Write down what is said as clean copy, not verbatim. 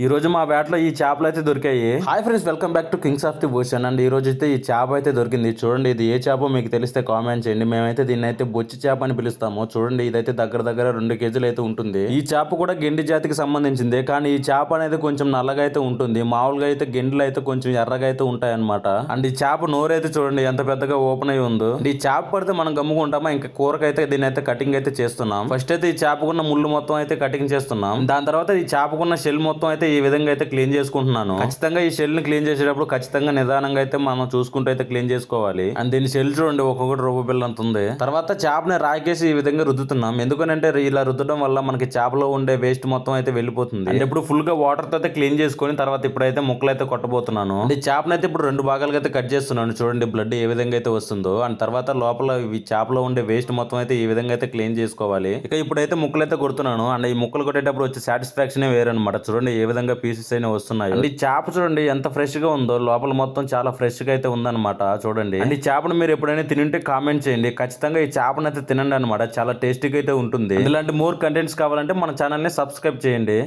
ఈ రోజు మా వేటలో ఈ చేపలు అయితే దొరికాయి. Hi friends, welcome back to Kings of the ocean. And ఈ రోజు అయితే ఈ చేప అయితే దొరికింది. చూడండి, ఇది ఏ చేపో మీకు తెలిస్తే కామెంట్ చేయండి. మేమైతే దీన్ని అయితే బొచ్చి చేప అని పిలుస్తాము. చూడండి, ఇదైతే దగ్గర దగ్గర 2 కేజీలు అయితే ఉంటుంది. ఈ చేప కూడా గెండి జాతికి సంబంధించింది, కానీ ఈ చేప అనేది కొంచెం నల్లగా అయితే ఉంటుంది. మామూలుగా అయితే గెండులు అయితే కొంచెం ఎర్రగా అయితే ఉంటాయి అనమాట. అండ్ ఈ చేప నోరైతే చూడండి ఎంత పెద్దగా ఓపెన్ అయి ఉందో. ఈ చేప పడితే మనం గమ్ముకుంటామా, ఇంకా కూరకైతే దీని అయితే కటింగ్ అయితే చేస్తున్నాం. ఫస్ట్ అయితే ఈ చేపకున్న ముళ్ళు మొత్తం అయితే కటింగ్ చేస్తున్నాం. దాని తర్వాత ఈ చేపకున్న షెల్ మొత్తం అయితే ఈ విధంగా అయితే క్లీన్ చేసుకుంటున్నాను. ఖచ్చితంగా ఈ షెల్ ని క్లీన్ చేసేటప్పుడు ఖచ్చితంగా నిదానంగా అయితే మనం చూసుకుంటూ అయితే క్లీన్ చేసుకోవాలి. అండ్ దీని షెల్ చూడండి ఒక్కొక్కటి రూపాయి బిల్ల అంత ఉంది. తర్వాత చేపని రాకేసి ఈ విధంగా రుద్దుతున్నాం. ఎందుకనంటే ఇలా రుద్దడం వల్ల మనకి చేపలో ఉండే వేస్ట్ మొత్తం అయితే వెళ్ళిపోతుంది. అండ్ ఇప్పుడు ఫుల్ గా వాటర్ తో అయితే క్లీన్ చేసుకొని తర్వాత ఇప్పుడైతే ముక్కలు అయితే కొట్టబోతున్నాను. ఈ చేపని అయితే ఇప్పుడు 2 భాగాలుగా అయితే కట్ చేస్తున్నాను. చూడండి బ్లడ్ ఏ విధంగా అయితే వస్తుందో. అండ్ తర్వాత లోపల ఈ చేపలో ఉండే వేస్ట్ మొత్తం అయితే ఈ విధంగా అయితే క్లీన్ చేసుకోవాలి. ఇక ఇప్పుడైతే ముక్కలు అయితే కొడుతున్నాను. అండ్ ఈ ముక్కలు కొట్టేటప్పుడు వచ్చే సాటిస్ఫాక్షన్ వేరనమాట. చూడండి ఏ విధంగా పీసెస్ అయినా వస్తున్నాయి. అండ్ ఈ చేప చూడండి ఎంత ఫ్రెష్ గా ఉందో. లోపల మొత్తం చాలా ఫ్రెష్ గా అయితే ఉందన్నమాట. చూడండి. అండ్ ఈ చేపను మీరు ఎప్పుడైనా తింటే కామెంట్ చేయండి. ఖచ్చితంగా ఈ చేపను అయితే తినండి అనమాట. చాలా టేస్టీగా అయితే ఉంటుంది. ఇలాంటి మోర్ కంటెంట్స్ కావాలంటే మన ఛానల్ ని సబ్స్క్రైబ్ చేయండి.